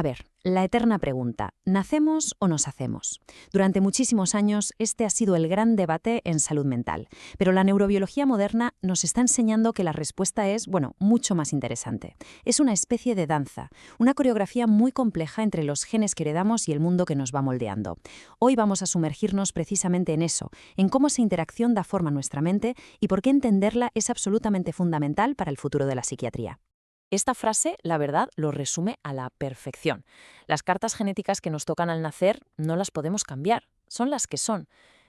A ver, la eterna pregunta, ¿nacemos o nos hacemos? Durante muchísimos años este ha sido el gran debate en salud mental, pero la neurobiología moderna nos está enseñando que la respuesta es, mucho más interesante. Es una especie de danza, una coreografía muy compleja entre los genes que heredamos y el mundo que nos va moldeando. Hoy vamos a sumergirnos precisamente en eso, en cómo esa interacción da forma a nuestra mente y por qué entenderla es absolutamente fundamental para el futuro de la psiquiatría. Esta frase, la verdad, lo resume a la perfección. Las cartas genéticas que nos tocan al nacer no las podemos cambiar, son las que son.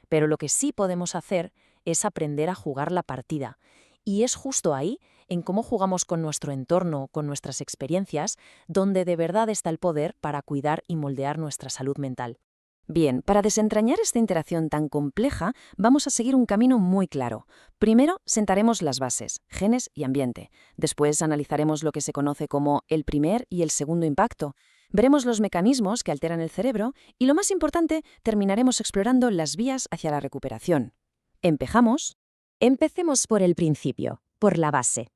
Pero lo que sí podemos hacer es aprender a jugar la partida. Y es justo ahí, en cómo jugamos con nuestro entorno, con nuestras experiencias, donde de verdad está el poder para cuidar y moldear nuestra salud mental. Bien, para desentrañar esta interacción tan compleja, vamos a seguir un camino muy claro. Primero, sentaremos las bases, genes y ambiente. Después, analizaremos lo que se conoce como el primer y el segundo impacto. Veremos los mecanismos que alteran el cerebro y, lo más importante, terminaremos explorando las vías hacia la recuperación. ¿Empezamos? Empecemos por el principio, por la base.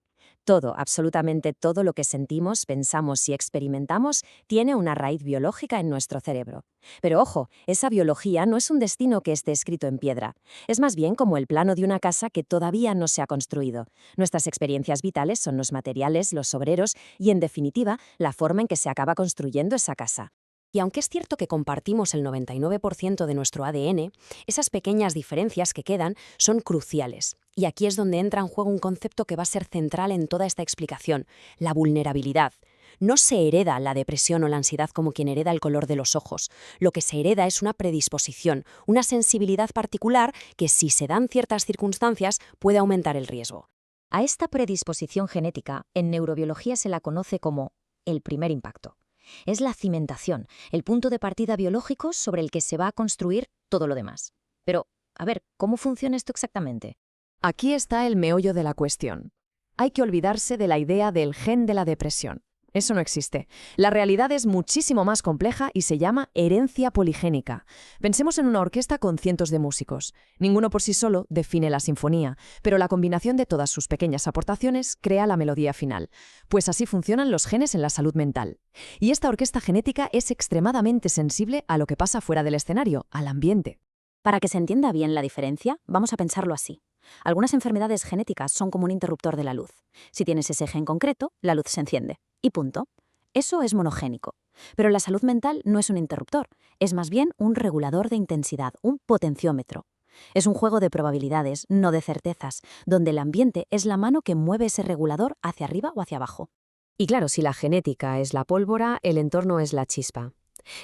Todo, absolutamente todo lo que sentimos, pensamos y experimentamos tiene una raíz biológica en nuestro cerebro. Pero ojo, esa biología no es un destino que esté escrito en piedra. Es más bien como el plano de una casa que todavía no se ha construido. Nuestras experiencias vitales son los materiales, los obreros y, en definitiva, la forma en que se acaba construyendo esa casa. Y aunque es cierto que compartimos el 99% de nuestro ADN, esas pequeñas diferencias que quedan son cruciales. Y aquí es donde entra en juego un concepto que va a ser central en toda esta explicación, la vulnerabilidad. No se hereda la depresión o la ansiedad como quien hereda el color de los ojos. Lo que se hereda es una predisposición, una sensibilidad particular que, si se dan ciertas circunstancias, puede aumentar el riesgo. A esta predisposición genética, en neurobiología se la conoce como el primer impacto. Es la cimentación, el punto de partida biológico sobre el que se va a construir todo lo demás. Pero, a ver, ¿cómo funciona esto exactamente? Aquí está el meollo de la cuestión. Hay que olvidarse de la idea del gen de la depresión. Eso no existe. La realidad es muchísimo más compleja y se llama herencia poligénica. Pensemos en una orquesta con cientos de músicos. Ninguno por sí solo define la sinfonía, pero la combinación de todas sus pequeñas aportaciones crea la melodía final. Pues así funcionan los genes en la salud mental. Y esta orquesta genética es extremadamente sensible a lo que pasa fuera del escenario, al ambiente. Para que se entienda bien la diferencia, vamos a pensarlo así. Algunas enfermedades genéticas son como un interruptor de la luz. Si tienes ese gen concreto, la luz se enciende. Y punto. Eso es monogénico. Pero la salud mental no es un interruptor, es más bien un regulador de intensidad, un potenciómetro. Es un juego de probabilidades, no de certezas, donde el ambiente es la mano que mueve ese regulador hacia arriba o hacia abajo. Y claro, si la genética es la pólvora, el entorno es la chispa.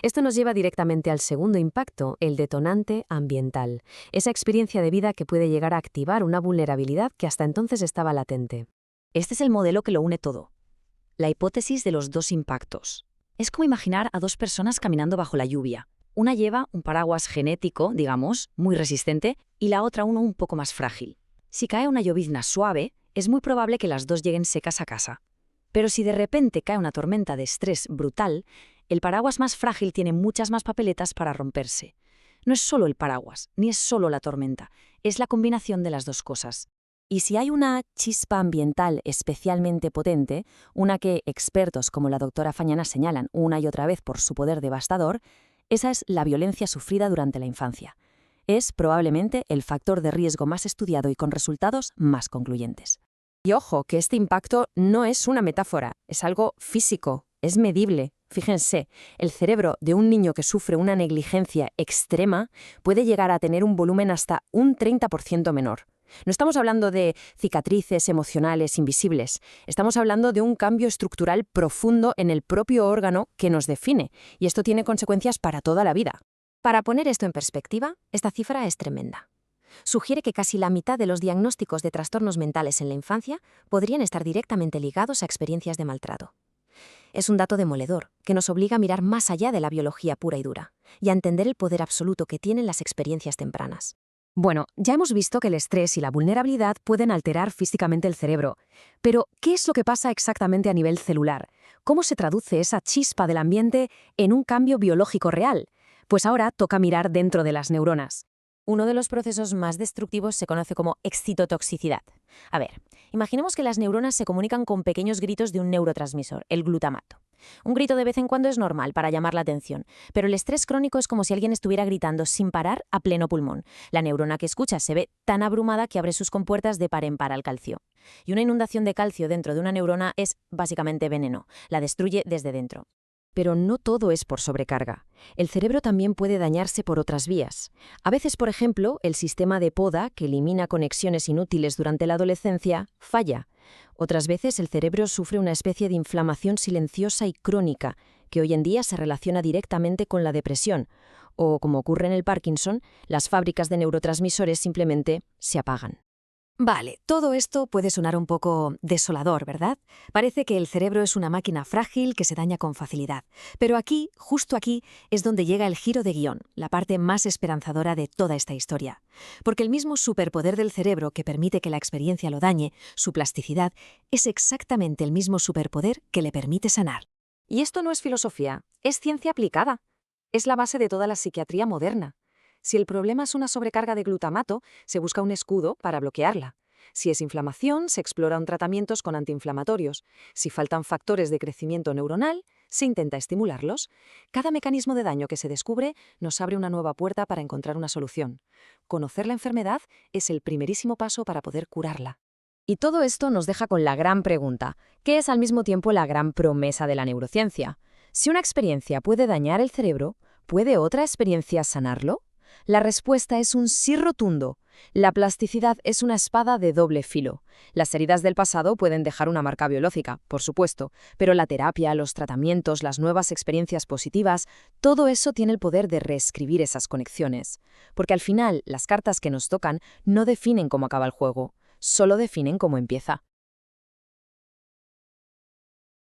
Esto nos lleva directamente al segundo impacto, el detonante ambiental, esa experiencia de vida que puede llegar a activar una vulnerabilidad que hasta entonces estaba latente. Este es el modelo que lo une todo. La hipótesis de los dos impactos. Es como imaginar a dos personas caminando bajo la lluvia. Una lleva un paraguas genético, digamos, muy resistente, y la otra uno un poco más frágil. Si cae una llovizna suave, es muy probable que las dos lleguen secas a casa. Pero si de repente cae una tormenta de estrés brutal, el paraguas más frágil tiene muchas más papeletas para romperse. No es solo el paraguas, ni es solo la tormenta, es la combinación de las dos cosas. Y si hay una chispa ambiental especialmente potente, una que expertos como la doctora Fañana señalan una y otra vez por su poder devastador, esa es la violencia sufrida durante la infancia. Es probablemente el factor de riesgo más estudiado y con resultados más concluyentes. Y ojo, que este impacto no es una metáfora, es algo físico, es medible. Fíjense, el cerebro de un niño que sufre una negligencia extrema puede llegar a tener un volumen hasta un 30% menor. No estamos hablando de cicatrices emocionales invisibles, estamos hablando de un cambio estructural profundo en el propio órgano que nos define, y esto tiene consecuencias para toda la vida. Para poner esto en perspectiva, esta cifra es tremenda. Sugiere que casi la mitad de los diagnósticos de trastornos mentales en la infancia podrían estar directamente ligados a experiencias de maltrato. Es un dato demoledor, que nos obliga a mirar más allá de la biología pura y dura, y a entender el poder absoluto que tienen las experiencias tempranas. Bueno, ya hemos visto que el estrés y la vulnerabilidad pueden alterar físicamente el cerebro, pero ¿qué es lo que pasa exactamente a nivel celular? ¿Cómo se traduce esa chispa del ambiente en un cambio biológico real? Pues ahora toca mirar dentro de las neuronas. Uno de los procesos más destructivos se conoce como excitotoxicidad. A ver, imaginemos que las neuronas se comunican con pequeños gritos de un neurotransmisor, el glutamato. Un grito de vez en cuando es normal para llamar la atención, pero el estrés crónico es como si alguien estuviera gritando sin parar a pleno pulmón. La neurona que escucha se ve tan abrumada que abre sus compuertas de par en par al calcio. Y una inundación de calcio dentro de una neurona es básicamente veneno, la destruye desde dentro. Pero no todo es por sobrecarga. El cerebro también puede dañarse por otras vías. A veces, por ejemplo, el sistema de poda, que elimina conexiones inútiles durante la adolescencia, falla. Otras veces el cerebro sufre una especie de inflamación silenciosa y crónica, que hoy en día se relaciona directamente con la depresión. O, como ocurre en el Parkinson, las fábricas de neurotransmisores simplemente se apagan. Vale, todo esto puede sonar un poco desolador, ¿verdad? Parece que el cerebro es una máquina frágil que se daña con facilidad. Pero aquí, justo aquí, es donde llega el giro de guión, la parte más esperanzadora de toda esta historia. Porque el mismo superpoder del cerebro que permite que la experiencia lo dañe, su plasticidad, es exactamente el mismo superpoder que le permite sanar. Y esto no es filosofía, es ciencia aplicada. Es la base de toda la psiquiatría moderna. Si el problema es una sobrecarga de glutamato, se busca un escudo para bloquearla. Si es inflamación, se exploran tratamientos con antiinflamatorios. Si faltan factores de crecimiento neuronal, se intenta estimularlos. Cada mecanismo de daño que se descubre nos abre una nueva puerta para encontrar una solución. Conocer la enfermedad es el primerísimo paso para poder curarla. Y todo esto nos deja con la gran pregunta, que es al mismo tiempo la gran promesa de la neurociencia. Si una experiencia puede dañar el cerebro, ¿puede otra experiencia sanarlo? La respuesta es un sí rotundo. La plasticidad es una espada de doble filo. Las heridas del pasado pueden dejar una marca biológica, por supuesto, pero la terapia, los tratamientos, las nuevas experiencias positivas, todo eso tiene el poder de reescribir esas conexiones. Porque al final, las cartas que nos tocan no definen cómo acaba el juego, solo definen cómo empieza.